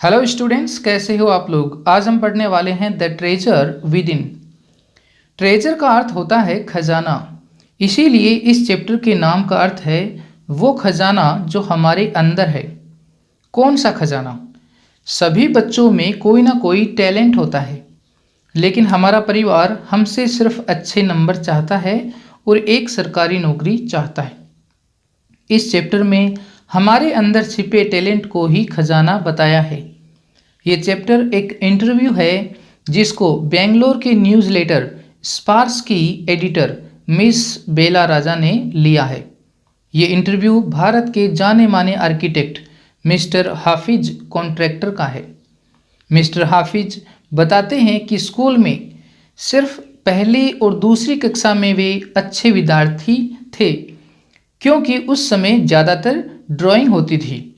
Hello students, कैसे हो आप लोग। आज हम पढ़ने वाले हैं the treasure with in. Treasure का अर्थ होता है खजाना, इसीलिए इस चैप्टर के नाम का अर्थ है वो खजाना जो हमारे अंदर है। कौन सा खजाना? सभी बच्चों में कोई ना कोई टैलेंट होता है, लेकिन हमारा परिवार हमसे सिर्फ अच्छे नंबर चाहता है और एक सरकारी नौकरी चाहता है। इस चैप्टर में हमारे अंदर छिपे टैलेंट को ही खजाना बताया है। ये चैप्टर एक इंटरव्यू है जिसको बेंगलोर के न्यूज़लेटर स्पार्क्स की एडिटर मिस बेला राजा ने लिया है। ये इंटरव्यू भारत के जाने माने आर्किटेक्ट मिस्टर हाफिज कॉन्ट्रैक्टर का है। मिस्टर हाफिज बताते हैं कि स्कूल में सिर्फ पहली और दूसरी कक्षा में वे अच्छे विद्यार्थी थे, क्योंकि उस समय ज़्यादातर ड्राइंग होती थी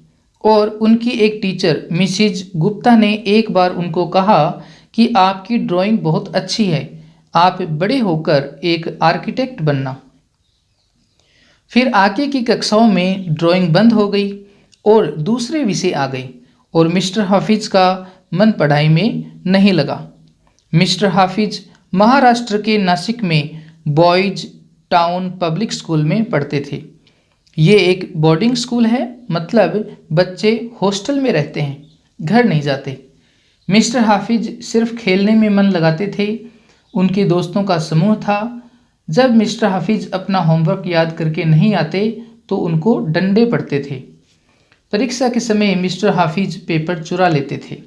और उनकी एक टीचर मिसिज गुप्ता ने एक बार उनको कहा कि आपकी ड्राइंग बहुत अच्छी है, आप बड़े होकर एक आर्किटेक्ट बनना। फिर आगे की कक्षाओं में ड्राइंग बंद हो गई और दूसरे विषय आ गई और मिस्टर हाफिज का मन पढ़ाई में नहीं लगा। मिस्टर हाफिज महाराष्ट्र के नासिक में बॉयज टाउन पब्लिक स्कूल में पढ़ते थे। ये एक बोर्डिंग स्कूल है, मतलब बच्चे हॉस्टल में रहते हैं, घर नहीं जाते। मिस्टर हाफिज सिर्फ खेलने में मन लगाते थे। उनके दोस्तों का समूह था। जब मिस्टर हाफिज अपना होमवर्क याद करके नहीं आते तो उनको डंडे पड़ते थे। परीक्षा के समय मिस्टर हाफिज पेपर चुरा लेते थे।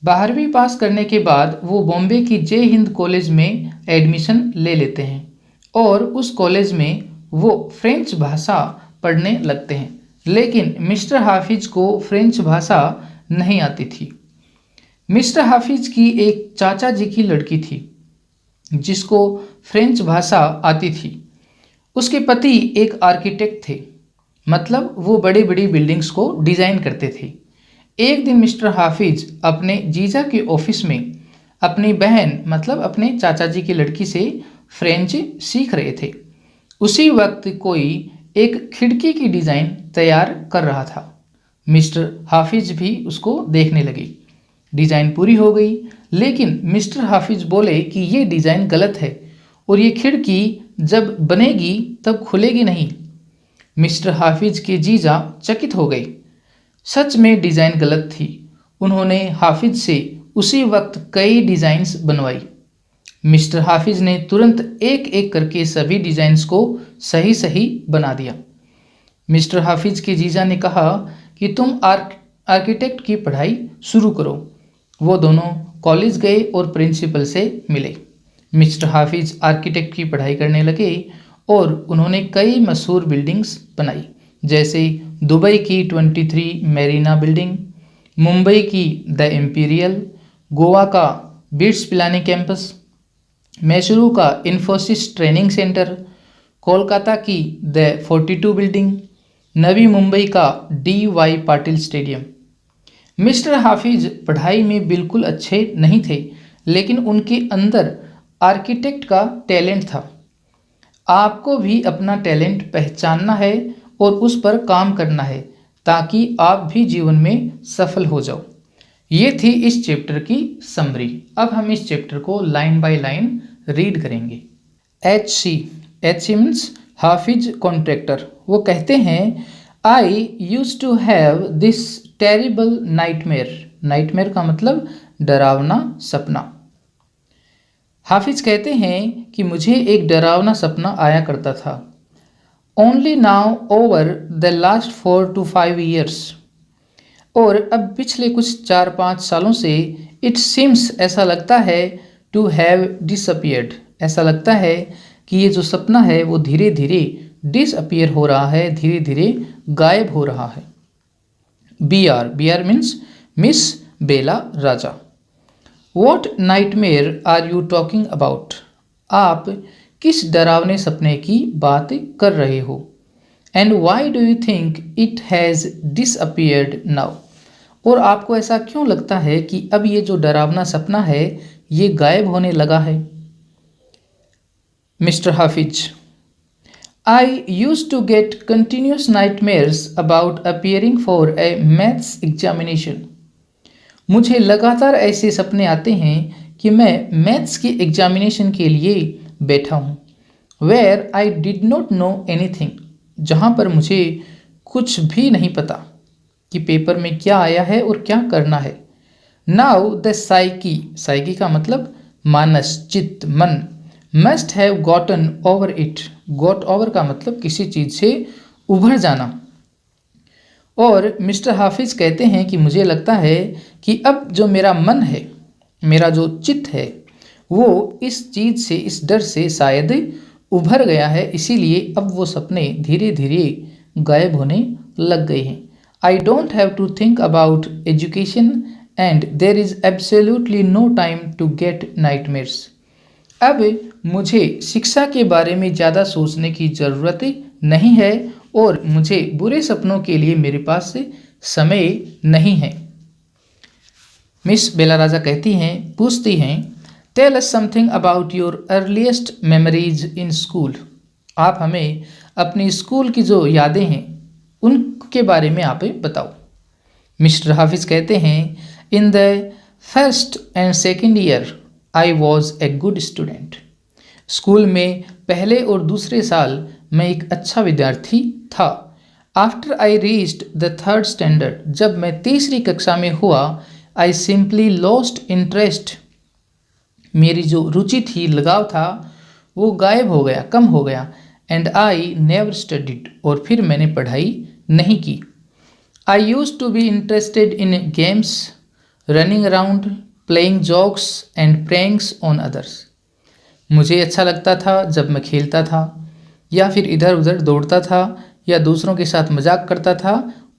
12वीं पास करने के बाद वो बॉम्बे की जय हिंद कॉलेज में एडमिशन ले लेते हैं और उस कॉलेज में वो फ्रेंच भाषा पढ़ने लगते हैं, लेकिन मिस्टर हाफिज को फ्रेंच भाषा नहीं आती थी। मिस्टर हाफिज की एक चाचा जी की लड़की थी जिसको फ्रेंच भाषा आती थी। उसके पति एक आर्किटेक्ट थे, मतलब वो बड़ी बड़ी बिल्डिंग्स को डिज़ाइन करते थे। एक दिन मिस्टर हाफिज अपने जीजा के ऑफिस में अपनी बहन, मतलब अपने चाचा जी की लड़की से फ्रेंच सीख रहे थे। उसी वक्त कोई एक खिड़की की डिज़ाइन तैयार कर रहा था। मिस्टर हाफिज भी उसको देखने लगे। डिज़ाइन पूरी हो गई, लेकिन मिस्टर हाफिज बोले कि ये डिज़ाइन गलत है और ये खिड़की जब बनेगी तब खुलेगी नहीं। मिस्टर हाफिज के जीजा चकित हो गए। सच में डिज़ाइन गलत थी। उन्होंने हाफिज से उसी वक्त कई डिज़ाइंस बनवाई। मिस्टर हाफिज ने तुरंत एक एक करके सभी डिज़ाइंस को सही सही बना दिया। मिस्टर हाफिज के जीजा ने कहा कि तुम आर्किटेक्ट की पढ़ाई शुरू करो। वो दोनों कॉलेज गए और प्रिंसिपल से मिले। मिस्टर हाफिज आर्किटेक्ट की पढ़ाई करने लगे और उन्होंने कई मशहूर बिल्डिंग्स बनाई, जैसे दुबई की 23 मेरीना बिल्डिंग, मुंबई की द इम्पीरियल, गोवा का बिट्स पिलानी कैंपस, मैसूरू का इन्फोसिस ट्रेनिंग सेंटर, कोलकाता की द 42 बिल्डिंग, नवी मुंबई का DY पाटिल स्टेडियम। मिस्टर हाफिज पढ़ाई में बिल्कुल अच्छे नहीं थे, लेकिन उनके अंदर आर्किटेक्ट का टैलेंट था। आपको भी अपना टैलेंट पहचानना है और उस पर काम करना है ताकि आप भी जीवन में सफल हो जाओ। ये थी इस चैप्टर की समरी। अब हम इस चैप्टर को लाइन बाय लाइन रीड करेंगे। HC means Hafeez Contractor. वो कहते हैं, I use to have this terrible nightmare. Nightmare का मतलब डरावना सपना। हाफिज कहते हैं कि मुझे एक डरावना सपना आया करता था। Only now over the last 4 to 5 years। और अब पिछले कुछ 4-5 सालों से इट सीम्स, ऐसा लगता है, टू हैव डिसअपियर्ड। ऐसा लगता है कि ये जो सपना है वो धीरे धीरे डिसअपियर हो रहा है, धीरे धीरे गायब हो रहा है। BR means Miss Bela Raja. What nightmare are you talking about. आप किस डरावने सपने की बात कर रहे हो। And why do you think it has disappeared now. और आपको ऐसा क्यों लगता है कि अब ये जो डरावना सपना है ये गायब होने लगा है। Mister Hafiz, I use to get continuous nightmares about appearing for a maths examination. मुझे लगातार ऐसे सपने आते हैं कि मैं मैथ्स की एग्जामिनेशन के लिए बैठा हूँ, where I did not know anything, जहाँ पर मुझे कुछ भी नहीं पता कि पेपर में क्या आया है और क्या करना है। नाउ द साइकी, साइकी का मतलब मानस, चित्त, मन, must have gotten over it, got over का मतलब किसी चीज़ से उभर जाना। और मिस्टर हाफिज कहते हैं कि मुझे लगता है कि अब जो मेरा मन है, मेरा जो चित्त है, वो इस चीज़ से, इस डर से शायद उभर गया है, इसीलिए अब वो सपने धीरे धीरे गायब होने लग गए हैं। I don't have to think about education and there is absolutely no time to get nightmares. अब मुझे शिक्षा के बारे में ज़्यादा सोचने की ज़रूरत नहीं है और मुझे बुरे सपनों के लिए मेरे पास समय नहीं है। मिस बेला राजा कहती हैं, पूछती हैं, tell us something about your earliest memories in school. आप हमें अपनी स्कूल की जो यादें हैं उनके बारे में आप बताओ। मिस्टर हाफिज कहते हैं, in the first and second year I was a good student. School में पहले और दूसरे साल मैं एक अच्छा विद्यार्थी था। After I reached the third standard, जब मैं तीसरी कक्षा में हुआ, आई सिंपली लॉस्ट इंटरेस्ट, मेरी जो रुचि थी, लगाव था, वो गायब हो गया, कम हो गया। एंड आई नेवर स्टडीड, और फिर मैंने पढ़ाई नहीं की। I use to be interested in games, running around, playing jokes and pranks on others. मुझे अच्छा लगता था जब मैं खेलता था या फिर इधर उधर दौड़ता था या दूसरों के साथ मजाक करता था।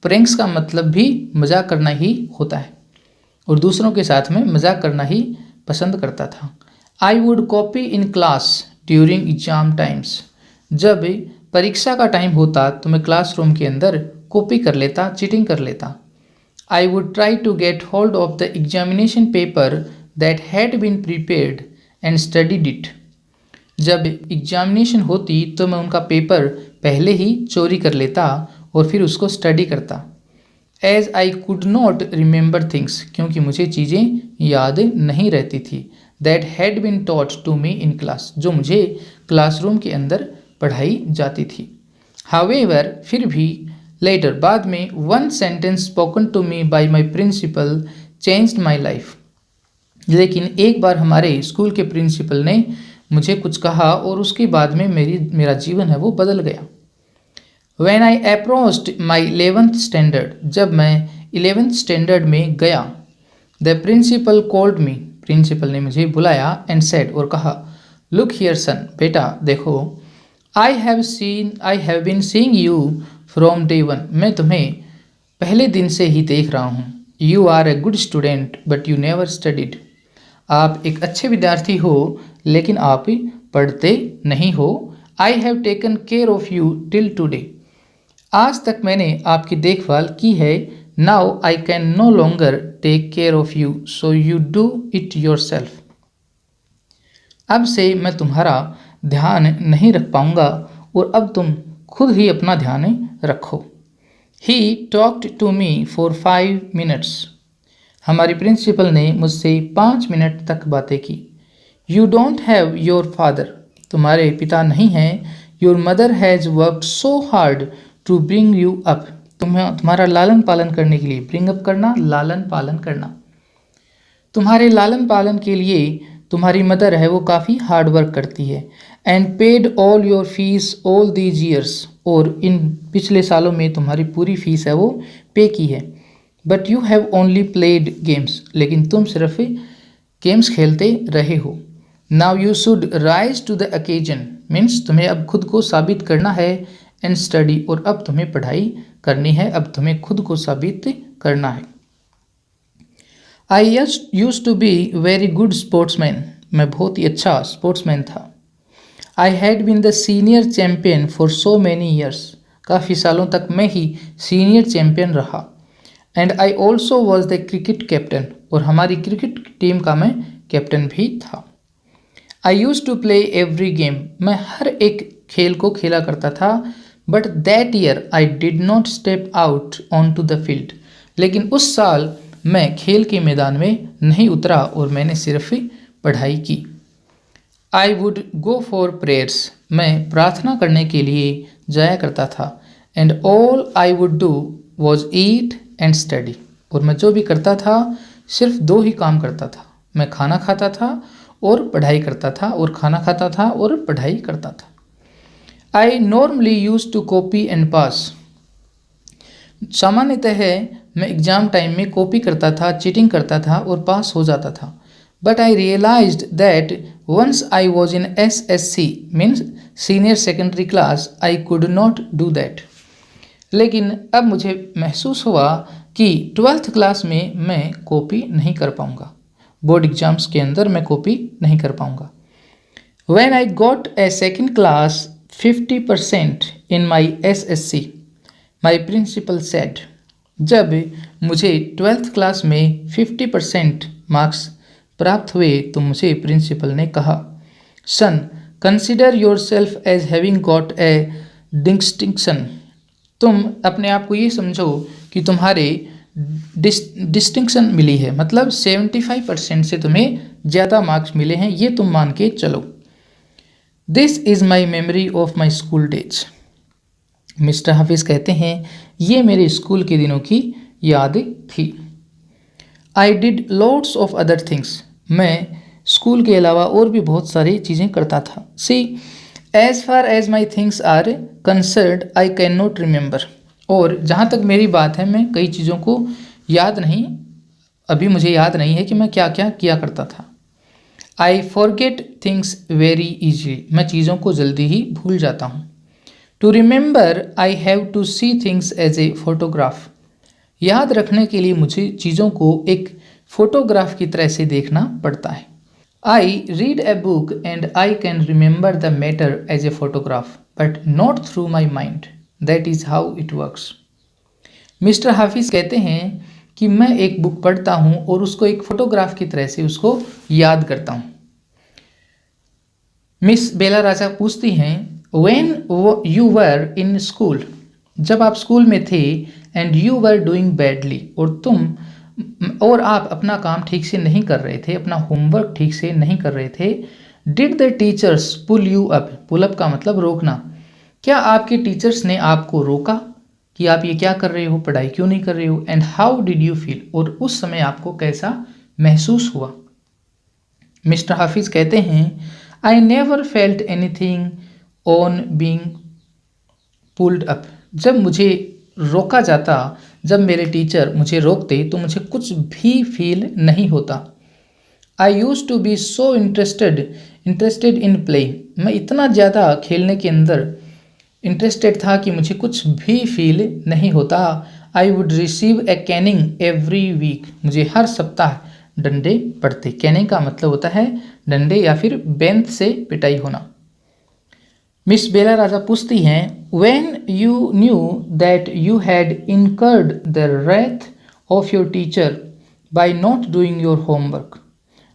प्रैंक्स का मतलब भी मजाक करना ही होता है और दूसरों के साथ में मजाक करना ही पसंद करता था। I would copy in class during exam times, जब परीक्षा का टाइम होता तो मैं क्लासरूम के अंदर कॉपी कर लेता, चीटिंग कर लेता। I would try to get hold of the examination paper that had been prepared and studied it. जब एग्जामिनेशन होती तो मैं उनका पेपर पहले ही चोरी कर लेता और फिर उसको स्टडी करता। As I could not remember things, क्योंकि मुझे चीज़ें याद नहीं रहती थी, that had been taught to me in class, जो मुझे क्लासरूम के अंदर पढ़ाई जाती थी। हावेवर, फिर भी, लेटर, बाद में, one sentence spoken to me by my principal changed my life, लेकिन एक बार हमारे स्कूल के प्रिंसिपल ने मुझे कुछ कहा और उसके बाद में मेरा जीवन है वो बदल गया। When I approached my 11th standard, जब मैं 11th स्टैंडर्ड में गया, the principal called me, principal ने मुझे बुलाया and said, और कहा, look here son, बेटा देखो, I have been seeing you from day one, मैं तुम्हें पहले दिन से ही देख रहा हूँ। You are a good student but you never studied, आप एक अच्छे विद्यार्थी हो लेकिन आप पढ़ते नहीं हो। I have taken care of you till today, आज तक मैंने आपकी देखभाल की है। Now I can no longer take care of you, so you do it yourself, अब से मैं तुम्हारा ध्यान नहीं रख पाऊंगा और अब तुम खुद ही अपना ध्यान रखो। He talked to me for 5 minutes, हमारी प्रिंसिपल ने मुझसे 5 मिनट तक बातें की। You don't have your father, तुम्हारे पिता नहीं हैं। Your mother has worked so hard to bring you up, तुम्हारा लालन पालन करने के लिए, ब्रिंग अप करना, लालन पालन करना, तुम्हारे लालन पालन के लिए तुम्हारी मदर है वो काफ़ी हार्ड वर्क करती है। And paid all your fees all these years, और इन पिछले सालों में तुम्हारी पूरी फीस है वो पे की है। But you have only played games, लेकिन तुम सिर्फ गेम्स खेलते रहे हो। Now you should rise to the occasion, means तुम्हें अब खुद को साबित करना है। एंड स्टडी, और अब तुम्हें पढ़ाई करनी है, अब तुम्हें खुद को साबित करना है। I use to be very good sportsman, मैं बहुत ही अच्छा स्पोर्ट्समैन था। I had been the senior champion for so many years, काफ़ी सालों तक मैं ही सीनियर चैम्पियन रहा। And I also was the cricket captain, और हमारी क्रिकेट टीम का मैं कैप्टन भी था। I use to play every game, मैं हर एक खेल को खेला करता था। But that year I did not step out on to the field, लेकिन उस साल मैं खेल के मैदान में नहीं उतरा और मैंने सिर्फ पढ़ाई की। I would go for prayers, मैं प्रार्थना करने के लिए जाया करता था। And all I would do was eat and study, और मैं जो भी करता था सिर्फ दो ही काम करता था, मैं खाना खाता था और पढ़ाई करता था, और खाना खाता था और पढ़ाई करता था। I normally use to copy and pass, सामान्यतः मैं एग्ज़ाम टाइम में कॉपी करता था, चीटिंग करता था और पास हो जाता था। But I realised that once I was in SSC means senior secondary class I could not do that. लेकिन अब मुझे महसूस हुआ कि 12th क्लास में मैं कॉपी नहीं कर पाऊँगा, बोर्ड एग्ज़ाम्स के अंदर मैं कॉपी नहीं कर पाऊँगा। When I got a second class 50% in my SSC, my principal said, जब मुझे 12th क्लास में 50% मार्क्स प्राप्त हुए तो मुझे प्रिंसिपल ने कहा, son consider yourself as having got a distinction, तुम अपने आप को ये समझो कि तुम्हारे डिस्टिंक्शन मिली है, मतलब 75% से तुम्हें ज़्यादा मार्क्स मिले हैं, ये तुम मान के चलो। This is my memory of my school days. Mister Hafiz कहते हैं ये मेरे स्कूल के दिनों की याद थी। I did lots of other things, मैं स्कूल के अलावा और भी बहुत सारी चीज़ें करता था। See as far as my things are concerned I can not remember, और जहाँ तक मेरी बात है मैं कई चीज़ों को याद नहीं, अभी मुझे याद नहीं है कि मैं क्या क्या किया करता था। I forget things very easily, मैं चीज़ों को जल्दी ही भूल जाता हूँ। To remember I have to see things as a photograph, याद रखने के लिए मुझे चीज़ों को एक फोटोग्राफ की तरह से देखना पड़ता है। I read a book and I can remember the matter as a photograph but not through my mind, that is how it works. Mister Hafiz कहते हैं कि मैं एक बुक पढ़ता हूँ और उसको एक फोटोग्राफ की तरह से उसको याद करता हूँ। मिस बेला राजा पूछती हैं, when you were in school, जब आप स्कूल में थे, and you were doing badly, और आप अपना काम ठीक से नहीं कर रहे थे, अपना होमवर्क ठीक से नहीं कर रहे थे, did the teachers pull you up, pull up का मतलब रोकना, क्या आपके टीचर्स ने आपको रोका कि आप ये क्या कर रहे हो, पढ़ाई क्यों नहीं कर रहे हो, and how did you feel, और उस समय आपको कैसा महसूस हुआ। मिस्टर हाफिज़ कहते हैं, I never felt anything on being pulled up, जब मुझे रोका जाता, जब मेरे टीचर मुझे रोकते तो मुझे कुछ भी फील नहीं होता। I use to be so interested in play, मैं इतना ज़्यादा खेलने के अंदर इंटरेस्टेड था कि मुझे कुछ भी फील नहीं होता। I would receive a caning every week, मुझे हर सप्ताह डंडे पड़ते। कैनिंग का मतलब होता है डंडे या फिर बेंत से पिटाई होना। मिस बेला राजा पूछती हैं, when you knew that you had incurred the wrath of your teacher by not doing your homework,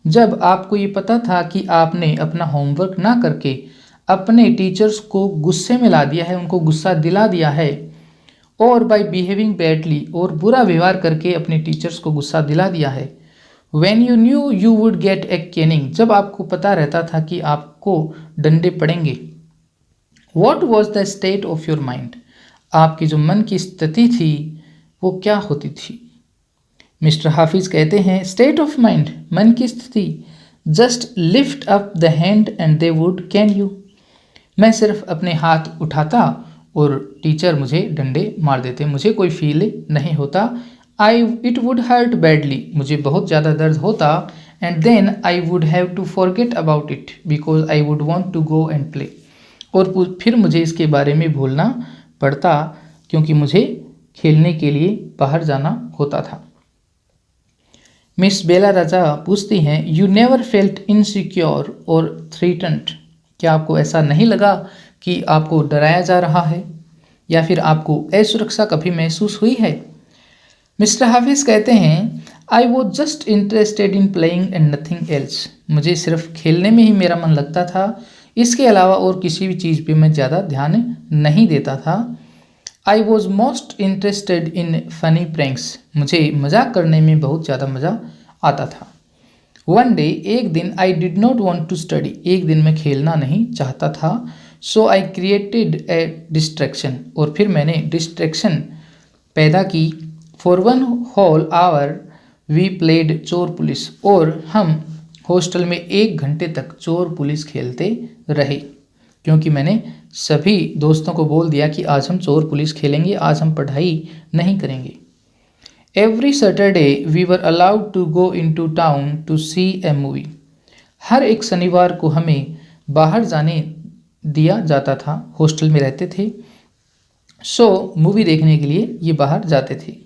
जब आपको ये पता था कि आपने अपना होमवर्क ना करके अपने टीचर्स को गुस्से में ला दिया है, उनको गुस्सा दिला दिया है, और बाय बिहेविंग बैडली, और बुरा व्यवहार करके अपने टीचर्स को गुस्सा दिला दिया है। When you new you would get A Canning, जब आपको पता रहता था कि आपको डंडे पड़ेंगे। What was the state of your mind, आपकी जो मन की स्थिति थी वो क्या होती थी। मिस्टर हाफिज़ कहते हैं, स्टेट ऑफ माइंड, मन की स्थिति, just lift up the hand and they would can you, मैं सिर्फ अपने हाथ उठाता और टीचर मुझे डंडे मार देते, मुझे कोई फील नहीं होता। इट वुड हर्ट बैडली, मुझे बहुत ज़्यादा दर्द होता, and then I would have to forget about it because I would want to go and play, और फिर मुझे इसके बारे में भूलना पड़ता क्योंकि मुझे खेलने के लिए बाहर जाना होता था। मिस बेला राजा पूछती हैं, यू नेवर फेल्ट इनसिक्योर और थ्रेटन्ड, क्या आपको ऐसा नहीं लगा कि आपको डराया जा रहा है या फिर आपको असुरक्षा कभी महसूस हुई है। मिस्टर हाफिज़ कहते हैं, I was just interested in playing and nothing else, मुझे सिर्फ खेलने में ही मेरा मन लगता था, इसके अलावा और किसी भी चीज़ पे मैं ज़्यादा ध्यान नहीं देता था। I was most interested in funny pranks, मुझे मजाक करने में बहुत ज़्यादा मज़ा आता था। वन डे, एक दिन, I did not want to study, एक दिन मैं खेलना नहीं चाहता था। सो आई क्रिएटेड ए डिस्ट्रैक्शन, और फिर मैंने डिस्ट्रैक्शन पैदा की। For one whole hour we played chor police, और हम हॉस्टल में 1 घंटे तक चोर पुलिस खेलते रहे, क्योंकि मैंने सभी दोस्तों को बोल दिया कि आज हम चोर पुलिस खेलेंगे, आज हम पढ़ाई नहीं करेंगे। Every Saturday we were allowed to go into town to see a movie, हर एक शनिवार को हमें बाहर जाने दिया जाता था, हॉस्टल में रहते थे। सो मूवी देखने के लिए ये बाहर जाते थे।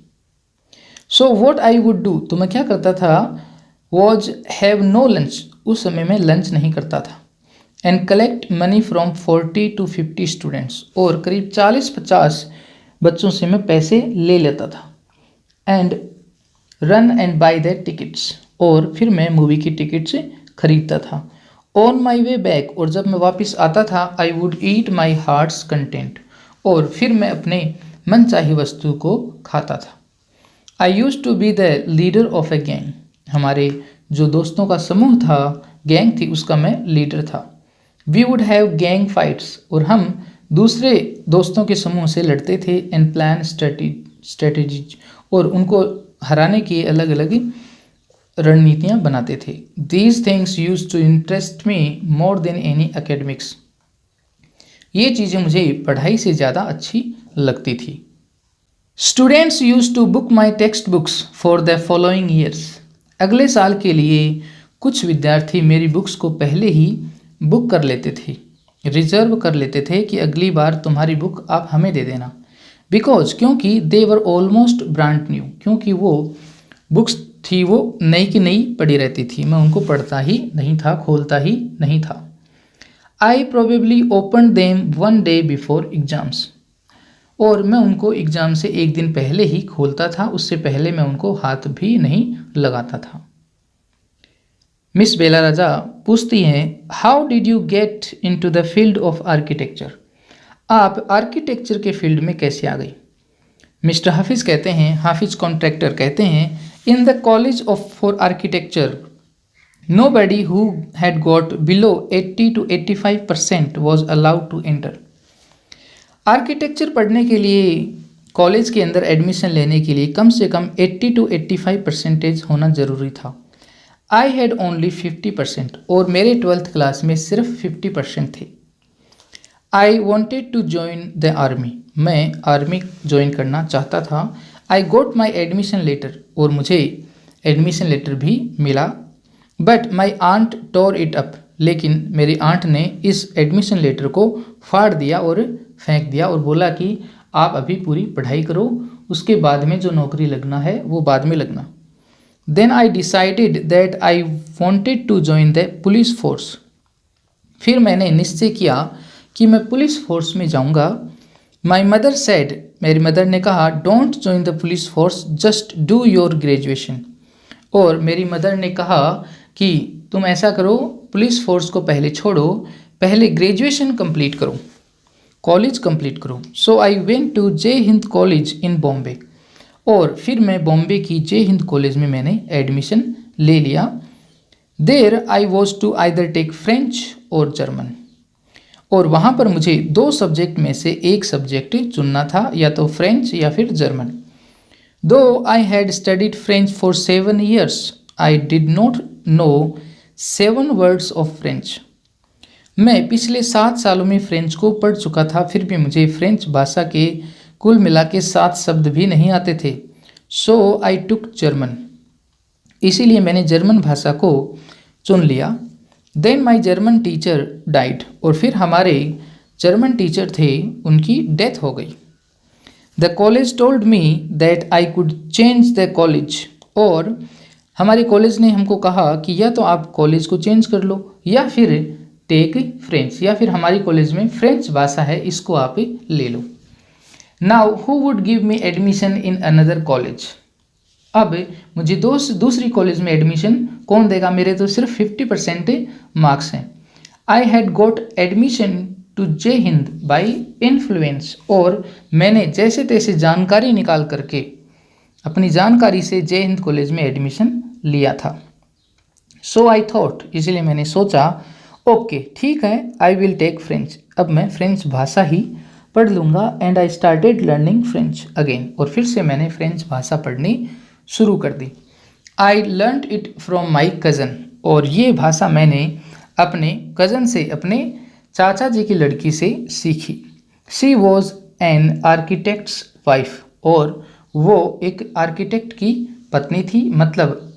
So what I would do, तो मैं क्या करता था, वॉज हैव नो लंच, उस समय में लंच नहीं करता था। And collect money from 40 to 50 students, और करीब 40-50 बच्चों से मैं पैसे ले लेता था। And run and by the tickets, और फिर मैं मूवी की टिकट्स खरीदता था। ऑन माई वे बैक, और जब मैं वापस आता था, I would eat my heart's content, और फिर मैं अपने मनचाही वस्तु को खाता था। I use to be the leader of a gang, हमारे जो दोस्तों का समूह था, गैंग थी, उसका मैं लीडर था। We would have gang fights, और हम दूसरे दोस्तों के समूह से लड़ते थे। एंड प्लान स्ट्रेटेजीज, और उनको हराने की अलग अलग रणनीतियाँ बनाते थे। These things used to interest me more than any academics, ये चीज़ें मुझे पढ़ाई से ज़्यादा अच्छी लगती थी। Students used to book my text books for the following years, अगले साल के लिए कुछ विद्यार्थी मेरी बुक्स को पहले ही बुक कर लेते थे, रिजर्व कर लेते थे कि अगली बार तुम्हारी बुक आप हमें दे देना। बिकॉज, क्योंकि दे वर ऑलमोस्ट ब्रांड न्यू, क्योंकि वो बुक्स थी वो नई की नई पड़ी रहती थी, मैं उनको पढ़ता ही नहीं था, खोलता ही नहीं था। I probably open them one day before exams, और मैं उनको एग्ज़ाम से 1 दिन पहले ही खोलता था, उससे पहले मैं उनको हाथ भी नहीं लगाता था। मिस बेला राजा पूछती हैं, how did you get in to the field of architecture, आप आर्किटेक्चर के फील्ड में कैसे आ गई। मिस्टर हाफिज़ कहते हैं, हाफिज़ कॉन्ट्रैक्टर कहते हैं, in the college of for architecture nobody who had got below 80 to 85% was allowed to enter, architecture पढ़ने के लिए कॉलेज के अंदर एडमिशन लेने के लिए कम से कम 80 to 85% होना ज़रूरी था। आई हैड ओनली 50%, और मेरे 12th क्लास में सिर्फ 50% थे। I wanted to join the army, मैं आर्मी ज्वाइन करना चाहता था। आई गोट माई एडमिशन लेटर, और मुझे एडमिशन लेटर भी मिला। But my aunt tore it up, लेकिन मेरी आंट ने इस एडमिशन लेटर को फाड़ दिया और फेंक दिया, और बोला कि आप अभी पूरी पढ़ाई करो, उसके बाद में जो नौकरी लगना है वो बाद में लगना। Then I decided that I wanted to join the police force, फिर मैंने निश्चय किया कि मैं पुलिस फोर्स में जाऊंगा। माई मदर सेड, मेरी मदर ने कहा, don't join the police force, just do your graduation, और मेरी मदर ने कहा कि तुम ऐसा करो, पुलिस फोर्स को पहले छोड़ो, पहले ग्रेजुएशन कंप्लीट करो, कॉलेज कंप्लीट करो। सो I went to Jai Hind college in Bombay, और फिर मैं बॉम्बे की जय हिंद कॉलेज में मैंने एडमिशन ले लिया। There I was to either take French और जर्मन, और वहाँ पर मुझे 2 सब्जेक्ट में से एक सब्जेक्ट चुनना था, या तो फ्रेंच या फिर जर्मन। दो I had studied French for 7 years, I did not no 7 words of French, मैं पिछले 7 सालों में फ्रेंच को पढ़ चुका था, फिर भी मुझे फ्रेंच भाषा के कुल मिला के 7 शब्द भी नहीं आते थे। सो आई टुक जर्मन, इसीलिए मैंने जर्मन भाषा को चुन लिया। देन माई जर्मन टीचर डाइड, और फिर हमारे जर्मन टीचर थे, उनकी डेथ हो गई। The college told me that I could change the college, और हमारे कॉलेज ने हमको कहा कि या तो आप कॉलेज को चेंज कर लो, या फिर टेक फ्रेंच, या फिर हमारी कॉलेज में फ्रेंच भाषा है, इसको आप ले लो। Now who would give me admission in another college, अब मुझे दूसरी कॉलेज में एडमिशन कौन देगा, मेरे तो सिर्फ 50% मार्क्स हैं। I had got admission to Jai Hind bye influence, और मैंने जैसे तैसे जानकारी निकाल करके अपनी जानकारी से जय हिंद कॉलेज में एडमिशन लिया था। सो आई थॉट, इसलिए मैंने सोचा ओके ठीक है, आई विल टेक फ्रेंच, अब मैं फ्रेंच भाषा ही पढ़ लूँगा। And I started learning French again, और फिर से मैंने फ्रेंच भाषा पढ़नी शुरू कर दी। I learned it from my cousin, और ये भाषा मैंने अपने कज़न से, अपने चाचा जी की लड़की से सीखी। She was an architects wife, और वो एक आर्किटेक्ट की पत्नी थी, मतलब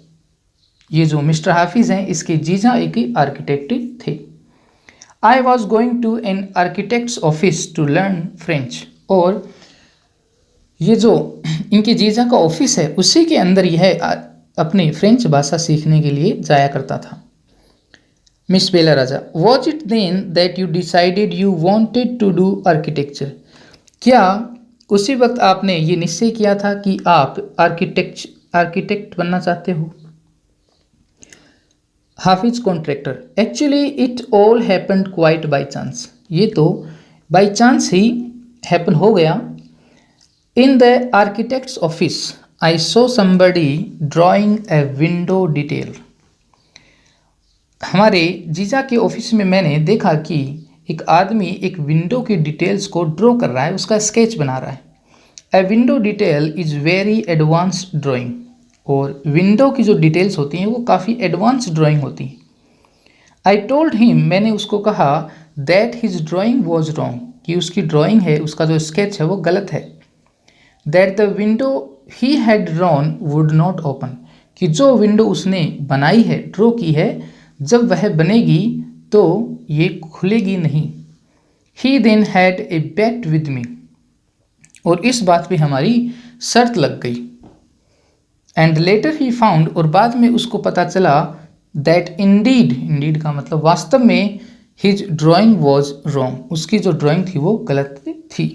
ये जो मिस्टर हाफिज़ हैं इसके जीजा एक आर्किटेक्ट थे। I was going to an architect's office to learn French, और ये जो इनके जीजा का ऑफिस है उसी के अंदर यह अपनी फ्रेंच भाषा सीखने के लिए जाया करता था। Miss Bela Raja, was it then that you decided you wanted to do architecture, क्या उसी वक्त आपने ये निश्चय किया था कि आप आर्किटेक्ट बनना चाहते हो? Hafiz Contractor, actually it all happened quite by chance, ये तो बाई चांस ही हैपन हो गया। In the architect's office I saw somebody drawing a window detail, हमारे जीजा के ऑफिस में मैंने देखा कि एक आदमी एक विंडो की डिटेल्स को ड्रॉ कर रहा है, उसका स्केच बना रहा है। ए window detail is very advanced drawing, और विंडो की जो डिटेल्स होती हैं वो काफ़ी एडवांस ड्राइंग होती हैं। आई टोल्ड हिम, मैंने उसको कहा that his drawing was wrong, कि उसकी ड्राइंग है, उसका जो स्केच है वो गलत है। That the window he had drawn would not open, कि जो विंडो उसने बनाई है, ड्रॉ की है, जब वह बनेगी तो ये खुलेगी नहीं। He then had a bet with me, और इस बात पे हमारी शर्त लग गई। एंड लेटर ही फाउंड, और बाद में उसको पता चला दैट इंडीड का मतलब वास्तव में हिज ड्राइंग वॉज रॉन्ग, उसकी जो ड्राइंग थी वो गलत थी।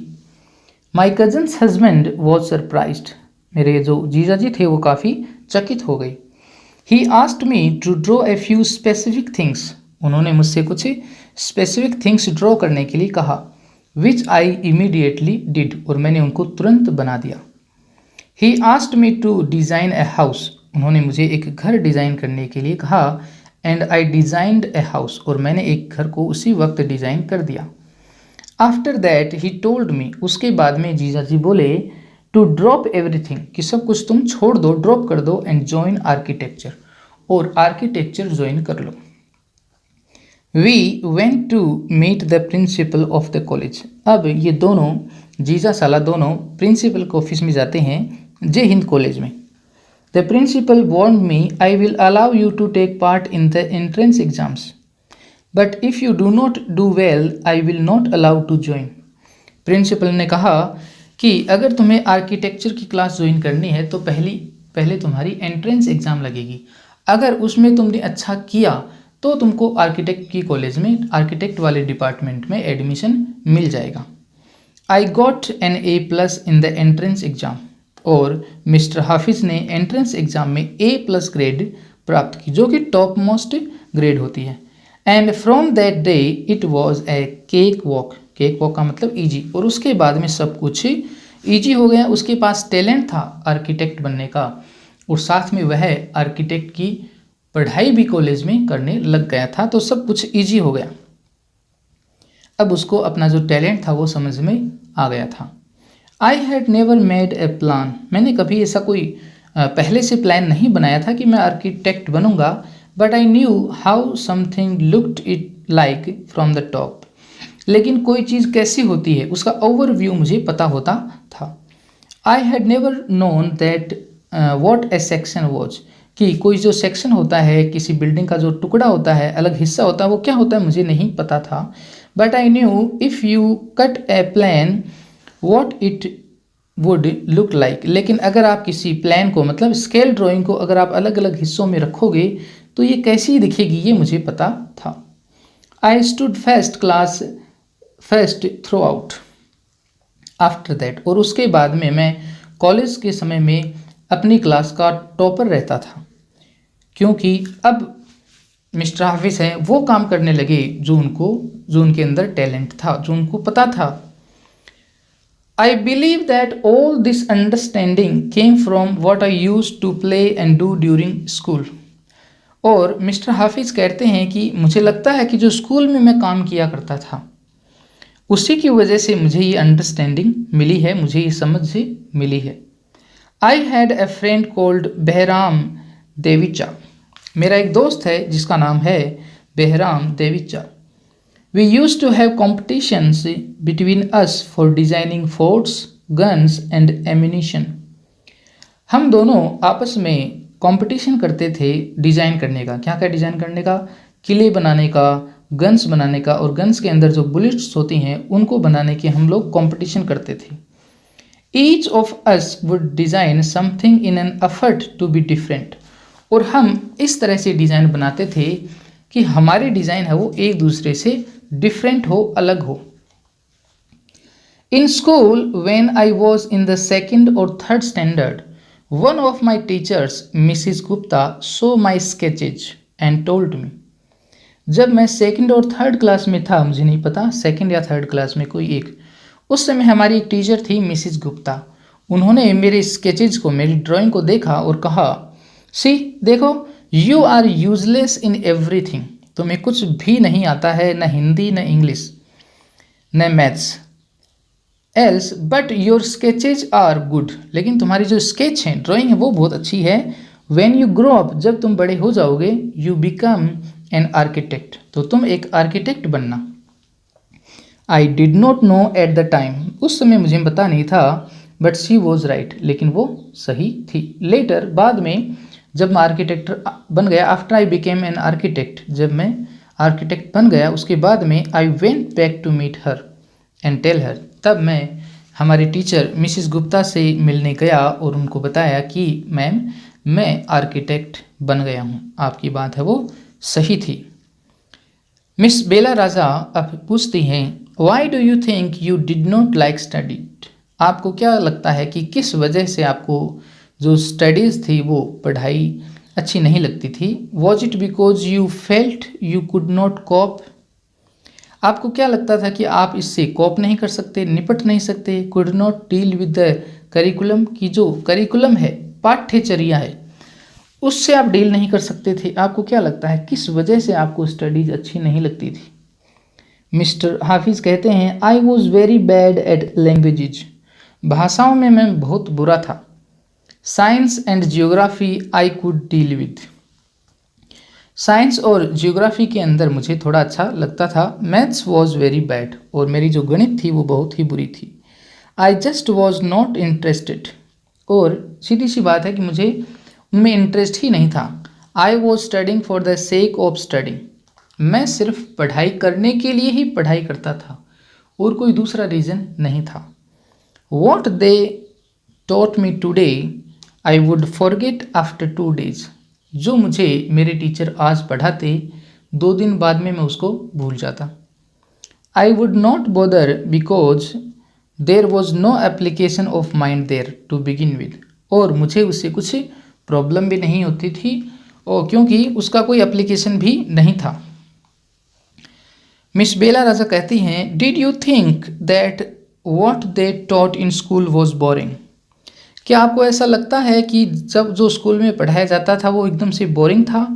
My cousins husband was surprised, मेरे जो जीजा जी थे वो काफ़ी चकित हो गई। He asked me to draw a few specific things, उन्होंने मुझसे कुछ स्पेसिफिक थिंग्स ड्रॉ करने के लिए कहा। विच आई इमीडिएटली डिड, और मैंने उनको तुरंत बना दिया। He asked me to design a house, उन्होंने मुझे एक घर डिज़ाइन करने के लिए कहा। And I designed a house, और मैंने एक घर को उसी वक्त डिज़ाइन कर दिया। After that he told me, उसके बाद में जीजा जी बोले टू ड्रॉप एवरीथिंग, कि सब कुछ तुम छोड़ दो, ड्रॉप कर दो, एंड ज्वाइन आर्किटेक्चर, और आर्किटेक्चर ज्वाइन कर लो। We went to meet the principal of the college, अब ये दोनों जीजा साला दोनों प्रिंसिपल के ऑफिस में जाते हैं जय हिंद कॉलेज में। The principal warned me I will allow you to take part in the entrance exams, but if you do not do well I will not allow to join. Principal ने कहा कि अगर तुम्हें architecture की class join करनी है तो पहले तुम्हारी एंट्रेंस एग्ज़ाम लगेगी, अगर उसमें तुमने अच्छा किया तो तुमको आर्किटेक्ट की कॉलेज में, आर्किटेक्ट वाले डिपार्टमेंट में एडमिशन मिल जाएगा। I got an A+ in the entrance exam, और मिस्टर हाफिज़ ने एंट्रेंस एग्ज़ाम में A+ ग्रेड प्राप्त की, जो कि टॉप मोस्ट ग्रेड होती है। And from that day it was a cake walk का मतलब ईजी, और उसके बाद में सब कुछ ईजी हो गया। उसके पास टैलेंट था आर्किटेक्ट बनने का, और साथ में वह आर्किटेक्ट की पढ़ाई भी कॉलेज में करने लग गया था, तो सब कुछ ईजी हो गया। अब उसको अपना जो टैलेंट था वो समझ में आ गया था। I had never made a plan, मैंने कभी ऐसा कोई पहले से प्लान नहीं बनाया था कि मैं आर्किटेक्ट बनूंगा। But I knew how something looked it like from the top, लेकिन कोई चीज़ कैसी होती है उसका ओवरव्यू मुझे पता होता था। I had never known that what A section was, कि कोई जो सेक्शन होता है, किसी बिल्डिंग का जो टुकड़ा होता है, अलग हिस्सा होता है, वो क्या होता है मुझे नहीं पता था। But I knew if you cut A plan what it would look like, लेकिन अगर आप किसी प्लान को, मतलब स्केल ड्राइंग को अगर आप अलग अलग हिस्सों में रखोगे तो ये कैसी दिखेगी ये मुझे पता था। I stood first through out after that, और उसके बाद में मैं कॉलेज के समय में अपनी क्लास का टॉपर रहता था, क्योंकि अब मिस्टर हाफिज़ हैं वो काम करने लगे जो उनके अंदर टैलेंट था, जो उनको पता था। I believe that all this understanding came from what I use to play and do during school. और मिस्टर हाफिज़ कहते हैं कि मुझे लगता है कि जो स्कूल में मैं काम किया करता था उसी की वजह से मुझे ये अंडरस्टैंडिंग मिली है, मुझे ये समझ से मिली है। I had a friend called Bahram Devicha. मेरा एक दोस्त है जिसका नाम है Bahram Devicha. We used to have competitions between us for designing forts, guns and ammunition. हम दोनों आपस में कंपटीशन करते थे डिज़ाइन करने का। क्या क्या डिज़ाइन करने का? किले बनाने का, गन्स बनाने का, और गन्स के अंदर जो बुलेट्स होती हैं उनको बनाने के हम लोग कंपटीशन करते थे। Each of us would design something in an effort to be different. और हम इस तरह से डिज़ाइन बनाते थे कि हमारी डिज़ाइन है वो एक दूसरे से डिफरेंट हो, अलग हो। In school when I was in the second और third standard, one of my teachers Mrs Gupta saw my sketches and told me. जब मैं सेकंड और थर्ड क्लास में था, मुझे नहीं पता सेकंड या थर्ड क्लास में कोई एक, उस समय हमारी एक टीचर थी मिसिस गुप्ता। उन्होंने मेरे स्केचेज को, मेरी ड्राइंग को देखा और कहा, सी देखो, you are useless in everything. तुम्हें कुछ भी नहीं आता है, न हिंदी, न इंग्लिश, न maths, else but your sketches are good. लेकिन तुम्हारी जो स्केच है, ड्राइंग है, वो बहुत अच्छी है। व्हेन यू ग्रो अप, जब तुम बड़े हो जाओगे, यू बिकम एन आर्किटेक्ट, तो तुम एक आर्किटेक्ट बनना। आई did not know at the time, उस समय मुझे पता नहीं था, बट शी वॉज राइट, लेकिन वो सही थी। लेटर, बाद में, जब मैं आर्किटेक्ट बन गया, after I became an architect, जब मैं आर्किटेक्ट बन गया, उसके बाद में I went back to meet her and tell her, तब मैं हमारी टीचर मिसिस गुप्ता से मिलने गया और उनको बताया कि मैम, मैं आर्किटेक्ट बन गया हूँ, आपकी बात है वो सही थी। मिस बेला राजा अब पूछती हैं, Y do you think you did not like studied? आपको क्या लगता है कि किस वजह से आपको जो स्टडीज़ थी, वो पढ़ाई अच्छी नहीं लगती थी? Was it because you felt you could not cope? आपको क्या लगता था कि आप इससे कॉप नहीं कर सकते, निपट नहीं सकते? Could not deal with the curriculum, की जो करिकुलम है, पाठ्यचर्या है, उससे आप डील नहीं कर सकते थे। आपको क्या लगता है किस वजह से आपको स्टडीज़ अच्छी नहीं लगती थी? मिस्टर हाफिज़ कहते हैं, I was very bad at languages. भाषाओं में मैं बहुत बुरा था। Science and geography I could deal with. Science और जियोग्राफी के अंदर मुझे थोड़ा अच्छा लगता था। मैथ्स वॉज वेरी बैड, और मेरी जो गणित थी वो बहुत ही बुरी थी। I just was not interested, और सीधी सी बात है कि मुझे उनमें इंटरेस्ट ही नहीं था। I was studying for the sake of studying, मैं सिर्फ पढ़ाई करने के लिए ही पढ़ाई करता था और कोई दूसरा रीज़न नहीं था। What they taught me today I would forget after 2 days, जो मुझे मेरे टीचर आज पढ़ाते 2 दिन बाद में मैं उसको भूल जाता। I would not bother because there was no application of mind there to begin with, और मुझे उससे कुछ प्रॉब्लम भी नहीं होती थी, और क्योंकि उसका कोई एप्लीकेशन भी नहीं था। मिस बेला राजा कहती हैं, did you think that what they taught in school was boring? क्या आपको ऐसा लगता है कि जब जो स्कूल में पढ़ाया जाता था वो एकदम से बोरिंग था?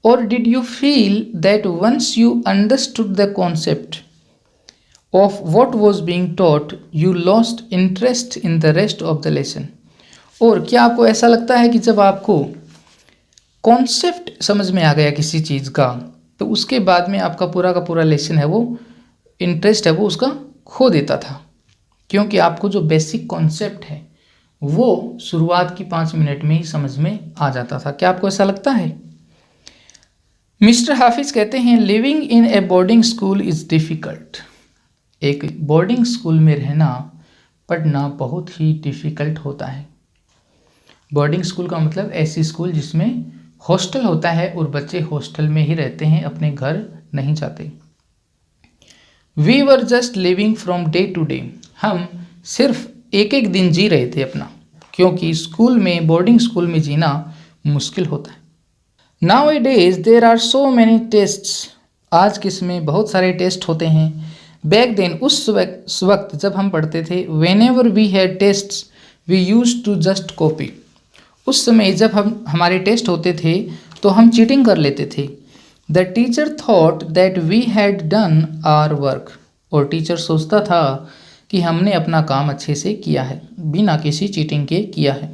और did you feel that once you understood the concept of what was being taught you lost interest in the rest of the lesson? और क्या आपको ऐसा लगता है कि जब आपको कॉन्सेप्ट समझ में आ गया किसी चीज़ का, तो उसके बाद में आपका पूरा का पूरा लेसन है वो, इंटरेस्ट है वो उसका खो देता था, क्योंकि आपको जो बेसिक कॉन्सेप्ट है वो शुरुआत की 5 मिनट में ही समझ में आ जाता था। क्या आपको ऐसा लगता है? मिस्टर हाफिज़ कहते हैं, living in A boarding school is difficult. एक बोर्डिंग स्कूल में रहना, पढ़ना बहुत ही डिफ़िकल्ट होता है। बोर्डिंग स्कूल का मतलब ऐसी स्कूल जिसमें हॉस्टल होता है और बच्चे हॉस्टल में ही रहते हैं, अपने घर नहीं जाते। We were just living from day to day, हम सिर्फ एक एक दिन जी रहे थे अपना, क्योंकि स्कूल में, बोर्डिंग स्कूल में जीना मुश्किल होता है। Nowadays there are so many tests, आज के समय बहुत सारे टेस्ट होते हैं। बैक देन, उस वक्त जब हम पढ़ते थे, whenever we had tests we used to just copy, उस समय जब हमारे टेस्ट होते थे तो हम चीटिंग कर लेते थे। The teacher thought that we had done our work, और टीचर सोचता था कि हमने अपना काम अच्छे से किया है, बिना किसी चीटिंग के किया है।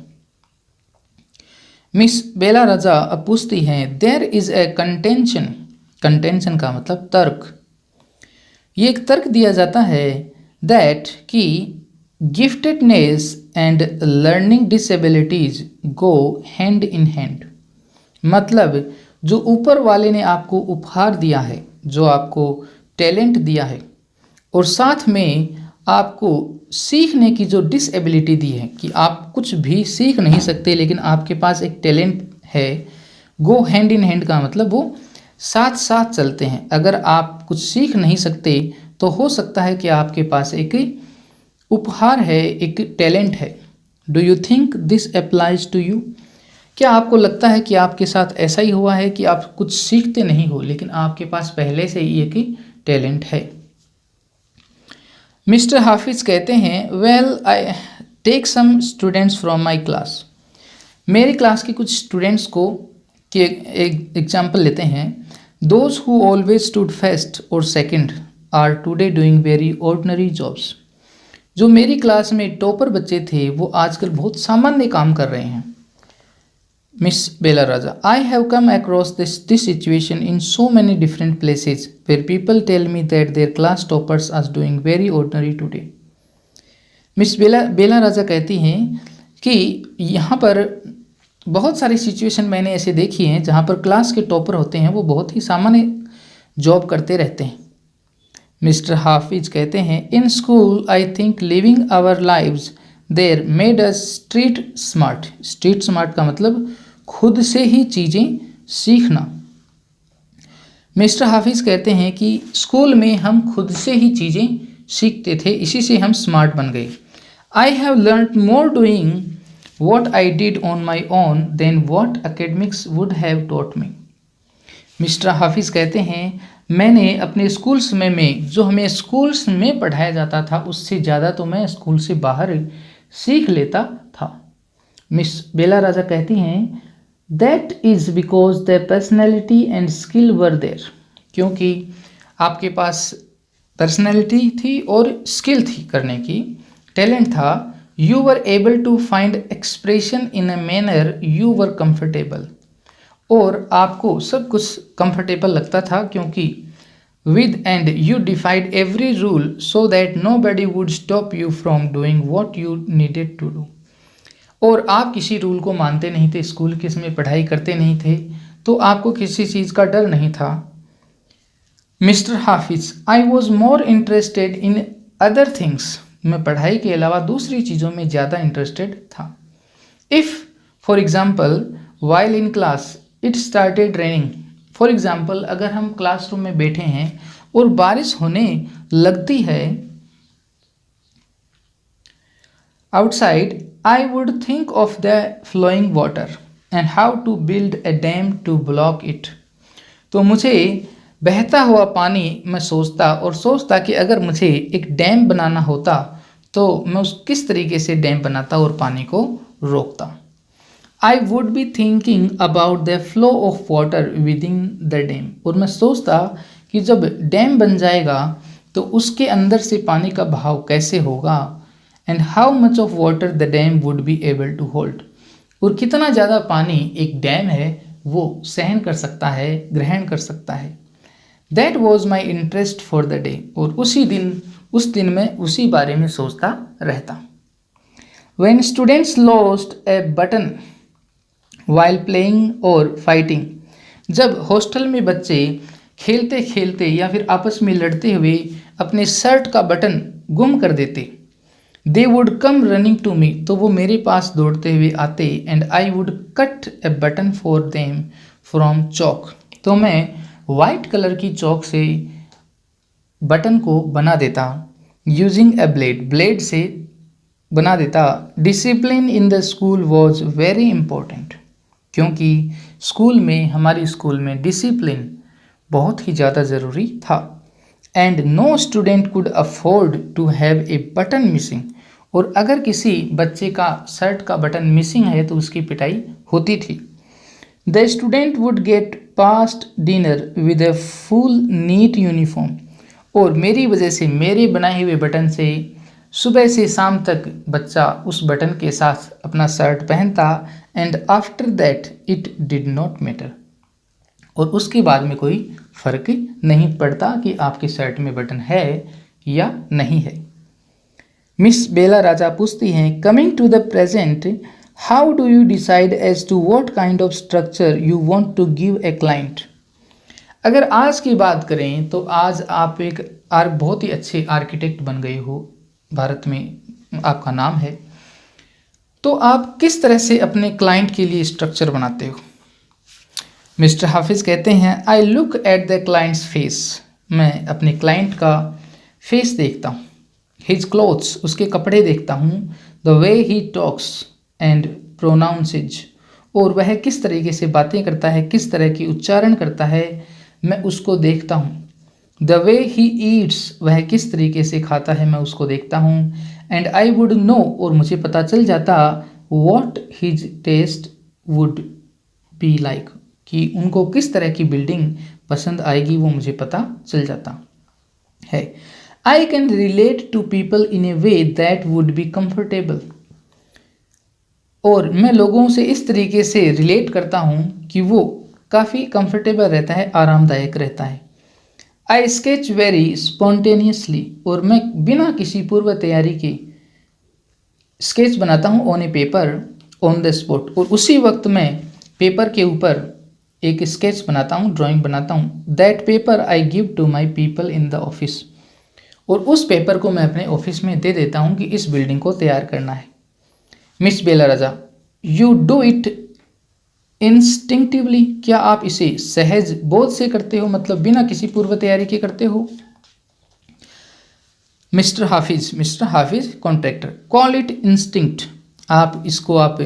मिस बेला राजा अब पूछती हैं, there is a contention, contention का मतलब तर्क, ये एक तर्क दिया जाता है दैट कि giftedness and learning disabilities go hand in hand, मतलब जो ऊपर वाले ने आपको उपहार दिया है, जो आपको टैलेंट दिया है, और साथ में आपको सीखने की जो डिसेबिलिटी दी है कि आप कुछ भी सीख नहीं सकते लेकिन आपके पास एक टैलेंट है, गो हैंड इन हैंड का मतलब वो साथ साथ चलते हैं। अगर आप कुछ सीख नहीं सकते तो हो सकता है कि आपके पास एक उपहार है, एक टैलेंट है। Do you think this applies to you, क्या आपको लगता है कि आपके साथ ऐसा ही हुआ है कि आप कुछ सीखते नहीं हो लेकिन आपके पास पहले से ही एक टैलेंट है। मिस्टर हाफिज कहते हैं, well I take some students from my class, मेरी क्लास के कुछ स्टूडेंट्स को के एक एग्जाम्पल लेते हैं। Those who always stood first और second are today doing very ordinary jobs, जो मेरी क्लास में टॉपर बच्चे थे वो आजकल बहुत सामान्य काम कर रहे हैं। Miss Bela Raja, I have come across this situation in so many different places where people tell me that their class toppers are doing very ordinary today. Miss Bela Raja कहती हैं कि यहाँ पर बहुत सारी सिचुएशन मैंने ऐसे देखी हैं जहाँ पर क्लास के टॉपर होते हैं वो बहुत ही सामान्य जॉब करते रहते हैं। मिस्टर हाफिज कहते हैं, in school I think living our lives there made us street smart, street smart का मतलब खुद से ही चीज़ें सीखना। मिस्टर हाफिज कहते हैं कि स्कूल में हम खुद से ही चीज़ें सीखते थे, इसी से हम स्मार्ट बन गए। I have learned more doing what I did on my own than what academics would have taught me। Mr Hafiz कहते हैं, मैंने अपने स्कूल समय में जो हमें स्कूल्स में पढ़ाया जाता था उससे ज़्यादा तो मैं स्कूल से बाहर सीख लेता था। मिस बेला राजा कहती हैं, that is because the personality and skill were there, क्योंकि आपके पास पर्सनैलिटी थी और स्किल थी करने की, टैलेंट था। You were able to find expression in a manner you were comfortable, और आपको सब कुछ comfortable लगता था क्योंकि with and you defied every rule so that nobody would stop you from doing what you needed to do, और आप किसी रूल को मानते नहीं थे, स्कूल के समय पढ़ाई करते नहीं थे तो आपको किसी चीज़ का डर नहीं था। Mister Hafiz, I was more interested in other things, मैं पढ़ाई के अलावा दूसरी चीज़ों में ज़्यादा इंटरेस्टेड था। If for example while in class it started raining, for example अगर हम क्लासरूम में बैठे हैं और बारिश होने लगती है outside, I would think of the flowing water and how to build a dam to block it, तो मुझे बहता हुआ पानी मैं सोचता कि अगर मुझे एक डैम बनाना होता तो मैं किस तरीके से डैम बनाता और पानी को रोकता। I would be thinking about the flow of water with in the dam, और मैं सोचता कि जब डैम बन जाएगा तो उसके अंदर से पानी का बहाव कैसे होगा, and how much of water the dam would be able to hold, और कितना ज़्यादा पानी एक डैम है वो सहन कर सकता है, ग्रहण कर सकता है। That was my interest for the day, और उस दिन मैं उसी बारे में सोचता रहता। When students lost A button while playing और फाइटिंग, जब हॉस्टल में बच्चे खेलते खेलते या फिर आपस में लड़ते हुए अपने शर्ट का बटन गुम कर देते, they would come running to me, तो वो मेरे पास दौड़ते हुए आते, and I would cut a button for them from chalk, तो मैं वाइट कलर की चौक से बटन को बना देता, यूजिंग ए ब्लेड से बना देता। Discipline in the school was very important, क्योंकि स्कूल में, हमारी स्कूल में डिसिप्लिन बहुत ही ज़्यादा ज़रूरी था। And no student could afford to have a button missing, और अगर किसी बच्चे का शर्ट का बटन मिसिंग है तो उसकी पिटाई होती थी। The student would get past dinner with a full neat uniform, और मेरी वजह से, मेरे बनाए हुए बटन से सुबह से शाम तक बच्चा उस बटन के साथ अपना शर्ट पहनता। And after that it did not matter, और उसके बाद में कोई फर्क नहीं पड़ता कि आपके शर्ट में बटन है या नहीं है। मिस बेला राजा पूछती हैं, coming to the present, how do you decide as to what kind of structure you want to give a client. अगर आज की बात करें तो आज आप एक बहुत ही अच्छे आर्किटेक्ट बन गए हो, भारत में आपका नाम है, तो आप किस तरह से अपने क्लाइंट के लिए स्ट्रक्चर बनाते हो। मिस्टर हाफिज़ कहते हैं, I look at the clients face, मैं अपने क्लाइंट का फेस देखता हूँ। हिज क्लोथ्स, उसके कपड़े देखता हूँ। The way he talks and pronounces, और वह किस तरीके से बातें करता है, किस तरह की उच्चारण करता है, मैं उसको देखता हूँ। द वे ही ईट्स, वह किस तरीके से खाता है, मैं उसको देखता हूँ। एंड आई वुड नो, और मुझे पता चल जाता, what his test would be like, कि उनको किस तरह की बिल्डिंग पसंद आएगी, वो मुझे पता चल जाता है। I can relate to people in a way that would be comfortable, और मैं लोगों से इस तरीके से रिलेट करता हूँ कि वो काफ़ी कंफर्टेबल रहता है, आरामदायक रहता है। आई स्केच वेरी स्पॉन्टेनियसली, और मैं बिना किसी पूर्व तैयारी के स्केच बनाता हूँ on A paper on the spot, और उसी वक्त मैं पेपर के ऊपर एक स्केच बनाता हूँ, ड्राइंग बनाता हूँ। That paper I give to my people in the office, और उस पेपर को मैं अपने ऑफिस में दे देता हूँ कि इस बिल्डिंग को तैयार करना है। Miss Bela Raja, you do it instinctively, क्या आप इसे सहज बोध से करते हो, मतलब बिना किसी पूर्व तैयारी के करते हो। Mister Hafiz contractor, call it instinct, आप इसको आप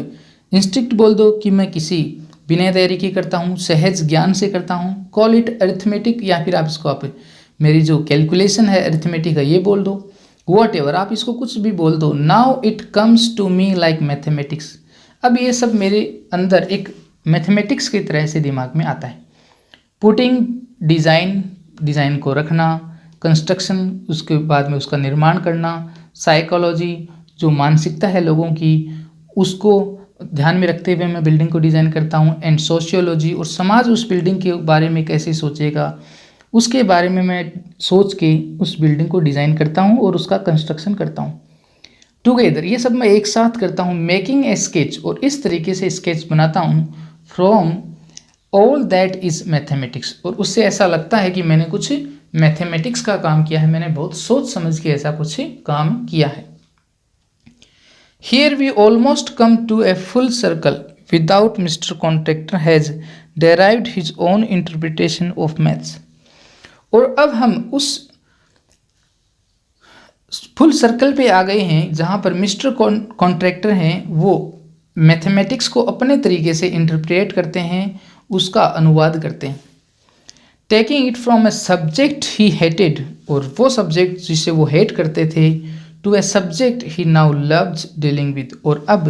इंस्टिंक्ट बोल दो कि मैं किसी बिना तैयारी के करता हूँ, सहज ज्ञान से करता हूँ। कॉल इट अरिथमेटिक, या फिर आप इसको आप मेरी जो कैलकुलेशन है अरिथमेटिक है ये बोल दो। वॉट एवर, आप इसको कुछ भी बोल दो। Now it comes to me like mathematics, अब ये सब मेरे अंदर एक मैथमेटिक्स की तरह से दिमाग में आता है। पुटिंग डिज़ाइन को रखना, कंस्ट्रक्शन उसके बाद में उसका निर्माण करना, साइकोलॉजी जो मानसिकता है लोगों की उसको ध्यान में रखते हुए मैं बिल्डिंग को डिज़ाइन करता हूँ। एंड सोशियोलॉजी, और समाज उस बिल्डिंग के बारे में कैसे सोचेगा उसके बारे में मैं सोच के उस बिल्डिंग को डिज़ाइन करता हूँ और उसका कंस्ट्रक्शन करता हूँ। टुगेदर, ये सब मैं एक साथ करता हूँ। मेकिंग ए स्केच, और इस तरीके से स्केच बनाता हूँ। From all that is mathematics, और उससे ऐसा लगता है कि मैंने कुछ मैथमेटिक्स का काम किया है, मैंने बहुत सोच समझ के ऐसा कुछ काम किया है। Here we almost come to a full circle without mister Contractor has derived his own interpretation of maths, और अब हम उस फुल सर्कल पे आ गए हैं जहाँ पर मिस्टर कॉन्ट्रैक्टर हैं, वो मैथमेटिक्स को अपने तरीके से इंटरप्रेट करते हैं, उसका अनुवाद करते हैं। Taking it from a subject he hated, और वो सब्जेक्ट जिसे वो हेट करते थे, to a subject he now loves dealing with, और अब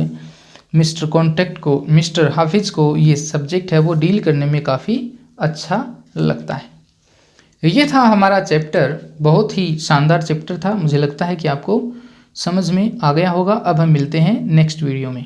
मिस्टर हाफिज़ को ये सब्जेक्ट है वो डील करने में काफ़ी अच्छा लगता है। ये था हमारा चैप्टर, बहुत ही शानदार चैप्टर था। मुझे लगता है कि आपको समझ में आ गया होगा। अब हम मिलते हैं नेक्स्ट वीडियो में।